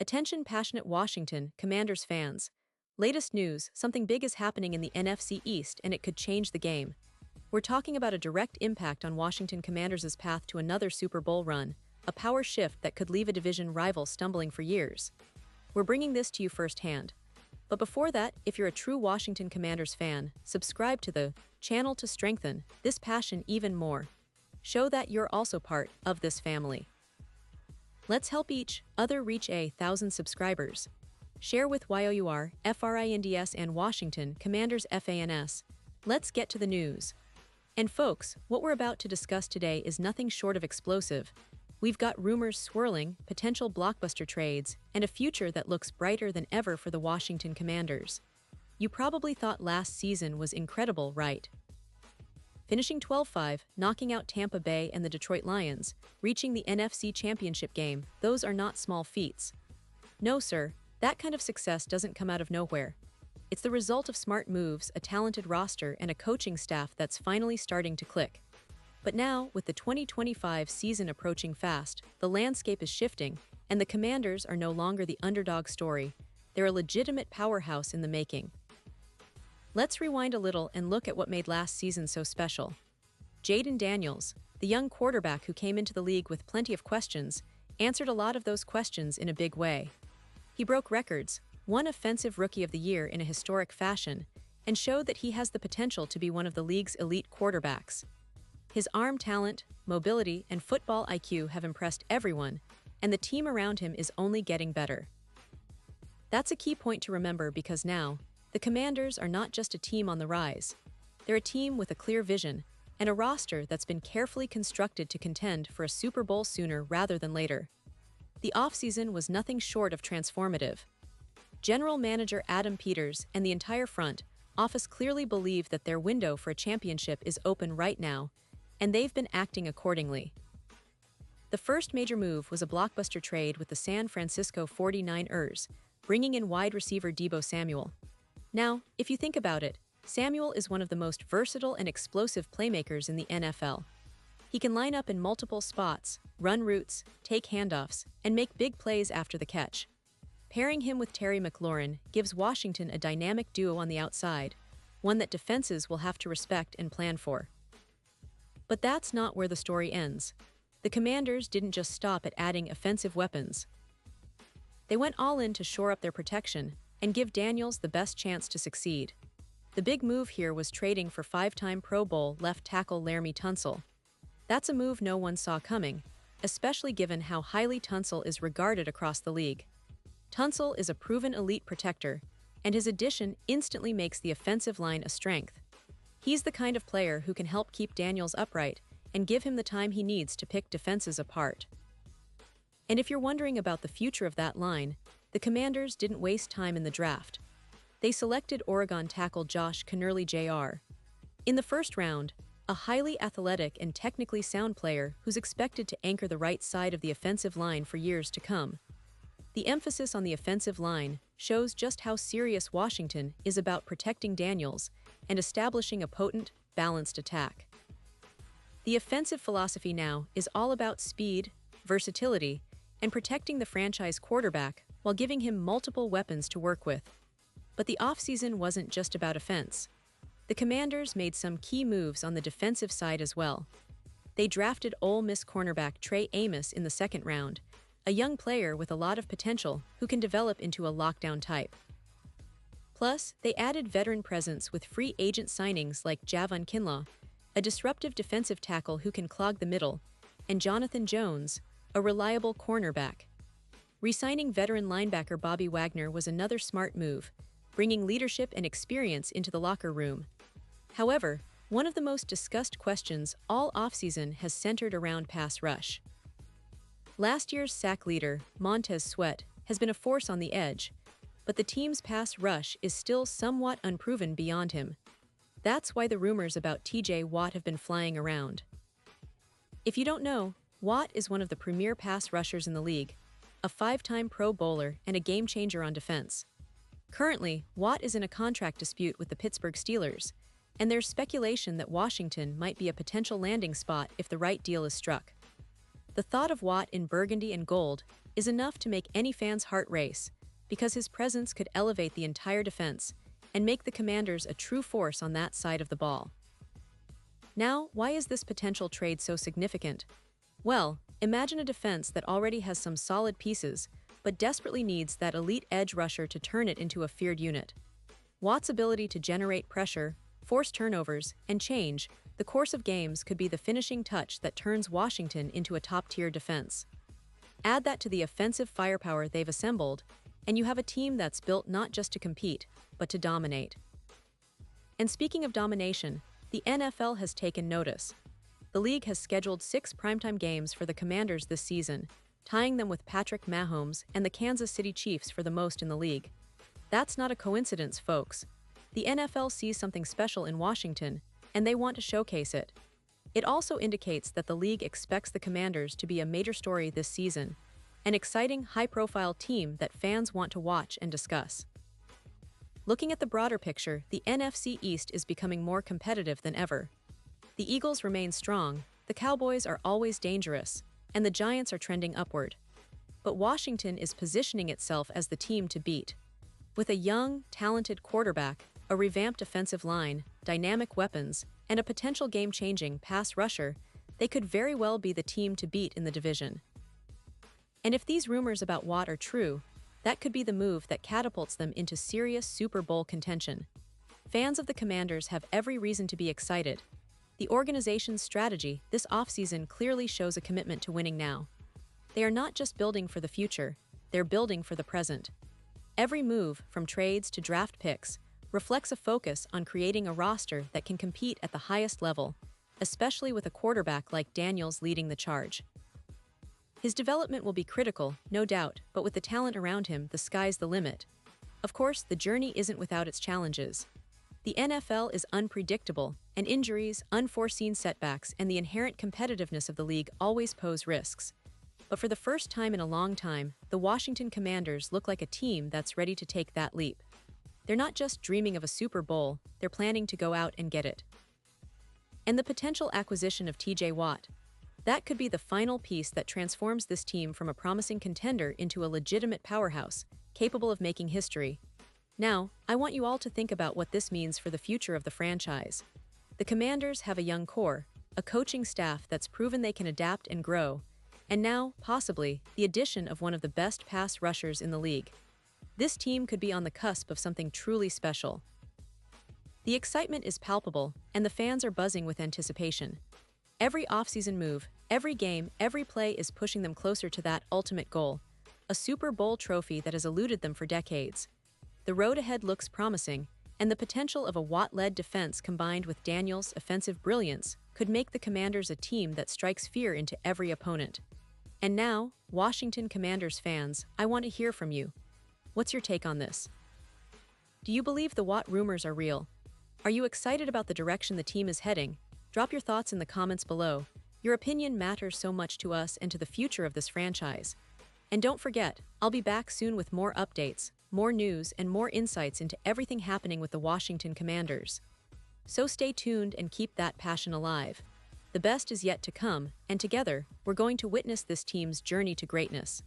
Attention passionate Washington Commanders fans. Latest news, something big is happening in the NFC East and it could change the game. We're talking about a direct impact on Washington Commanders' path to another Super Bowl run, a power shift that could leave a division rival stumbling for years. We're bringing this to you firsthand. But before that, if you're a true Washington Commanders fan, subscribe to the channel to strengthen this passion even more. Show that you're also part of this family. Let's help each other reach 1,000 subscribers. Share with YOUR, FRINDS and Washington Commanders FANS. Let's get to the news. And folks, what we're about to discuss today is nothing short of explosive. We've got rumors swirling, potential blockbuster trades, and a future that looks brighter than ever for the Washington Commanders. You probably thought last season was incredible, right? Finishing 12-5, knocking out Tampa Bay and the Detroit Lions, reaching the NFC Championship game, those are not small feats. No, sir, that kind of success doesn't come out of nowhere. It's the result of smart moves, a talented roster, and a coaching staff that's finally starting to click. But now, with the 2025 season approaching fast, the landscape is shifting, and the Commanders are no longer the underdog story. They're a legitimate powerhouse in the making. Let's rewind a little and look at what made last season so special. Jayden Daniels, the young quarterback who came into the league with plenty of questions, answered a lot of those questions in a big way. He broke records, won Offensive Rookie of the Year in a historic fashion, and showed that he has the potential to be one of the league's elite quarterbacks. His arm talent, mobility, and football IQ have impressed everyone, and the team around him is only getting better. That's a key point to remember because now, the Commanders are not just a team on the rise. They're a team with a clear vision and a roster that's been carefully constructed to contend for a Super Bowl sooner rather than later. The offseason was nothing short of transformative. General Manager Adam Peters and the entire front office clearly believe that their window for a championship is open right now, and they've been acting accordingly. The first major move was a blockbuster trade with the San Francisco 49ers, bringing in wide receiver Deebo Samuel. Now, if you think about it, Samuel is one of the most versatile and explosive playmakers in the NFL. He can line up in multiple spots, run routes, take handoffs, and make big plays after the catch. Pairing him with Terry McLaurin gives Washington a dynamic duo on the outside, one that defenses will have to respect and plan for. But that's not where the story ends. The Commanders didn't just stop at adding offensive weapons. They went all in to shore up their protection and give Daniels the best chance to succeed. The big move here was trading for five-time Pro Bowl left tackle Laremy Tunsil. That's a move no one saw coming, especially given how highly Tunsil is regarded across the league. Tunsil is a proven elite protector, and his addition instantly makes the offensive line a strength. He's the kind of player who can help keep Daniels upright and give him the time he needs to pick defenses apart. And if you're wondering about the future of that line, the Commanders didn't waste time in the draft. They selected Oregon tackle Josh Kennerly Jr. in the first round, a highly athletic and technically sound player who's expected to anchor the right side of the offensive line for years to come. The emphasis on the offensive line shows just how serious Washington is about protecting Daniels and establishing a potent, balanced attack. The offensive philosophy now is all about speed, versatility, and protecting the franchise quarterback while giving him multiple weapons to work with. But the offseason wasn't just about offense. The Commanders made some key moves on the defensive side as well. They drafted Ole Miss cornerback Trey Amos in the second round, a young player with a lot of potential who can develop into a lockdown type. Plus, they added veteran presence with free agent signings like Javon Kinlaw, a disruptive defensive tackle who can clog the middle, and Jonathan Jones, a reliable cornerback. Re-signing veteran linebacker Bobby Wagner was another smart move, bringing leadership and experience into the locker room. However, one of the most discussed questions all offseason has centered around pass rush. Last year's sack leader, Montez Sweat, has been a force on the edge, but the team's pass rush is still somewhat unproven beyond him. That's why the rumors about TJ Watt have been flying around. If you don't know, Watt is one of the premier pass rushers in the league, a five-time Pro Bowler and a game-changer on defense. Currently, Watt is in a contract dispute with the Pittsburgh Steelers, and there's speculation that Washington might be a potential landing spot if the right deal is struck. The thought of Watt in burgundy and gold is enough to make any fan's heart race, because his presence could elevate the entire defense and make the Commanders a true force on that side of the ball. Now, why is this potential trade so significant? Well, imagine a defense that already has some solid pieces, but desperately needs that elite edge rusher to turn it into a feared unit. Watt's ability to generate pressure, force turnovers, and change the course of games could be the finishing touch that turns Washington into a top-tier defense. Add that to the offensive firepower they've assembled, and you have a team that's built not just to compete, but to dominate. And speaking of domination, the NFL has taken notice. The league has scheduled 6 primetime games for the Commanders this season, tying them with Patrick Mahomes and the Kansas City Chiefs for the most in the league. That's not a coincidence, folks. The NFL sees something special in Washington, and they want to showcase it. It also indicates that the league expects the Commanders to be a major story this season, an exciting, high-profile team that fans want to watch and discuss. Looking at the broader picture, the NFC East is becoming more competitive than ever. The Eagles remain strong, the Cowboys are always dangerous, and the Giants are trending upward. But Washington is positioning itself as the team to beat. With a young, talented quarterback, a revamped offensive line, dynamic weapons, and a potential game-changing pass rusher, they could very well be the team to beat in the division. And if these rumors about Watt are true, that could be the move that catapults them into serious Super Bowl contention. Fans of the Commanders have every reason to be excited. The organization's strategy this offseason clearly shows a commitment to winning now. They are not just building for the future, they're building for the present. Every move, from trades to draft picks, reflects a focus on creating a roster that can compete at the highest level, especially with a quarterback like Daniels leading the charge. His development will be critical, no doubt, but with the talent around him, the sky's the limit. Of course, the journey isn't without its challenges. The NFL is unpredictable, and injuries, unforeseen setbacks, and the inherent competitiveness of the league always pose risks. But for the first time in a long time, the Washington Commanders look like a team that's ready to take that leap. They're not just dreaming of a Super Bowl, they're planning to go out and get it. And the potential acquisition of TJ Watt. That could be the final piece that transforms this team from a promising contender into a legitimate powerhouse, capable of making history. Now, I want you all to think about what this means for the future of the franchise. The Commanders have a young core, a coaching staff that's proven they can adapt and grow, and now, possibly, the addition of one of the best pass rushers in the league. This team could be on the cusp of something truly special. The excitement is palpable, and the fans are buzzing with anticipation. Every offseason move, every game, every play is pushing them closer to that ultimate goal, a Super Bowl trophy that has eluded them for decades. The road ahead looks promising, and the potential of a Watt-led defense combined with Daniels' offensive brilliance could make the Commanders a team that strikes fear into every opponent. And now, Washington Commanders fans, I want to hear from you. What's your take on this? Do you believe the Watt rumors are real? Are you excited about the direction the team is heading? Drop your thoughts in the comments below. Your opinion matters so much to us and to the future of this franchise. And don't forget, I'll be back soon with more updates, more news, and more insights into everything happening with the Washington Commanders. So stay tuned and keep that passion alive. The best is yet to come, and together, we're going to witness this team's journey to greatness.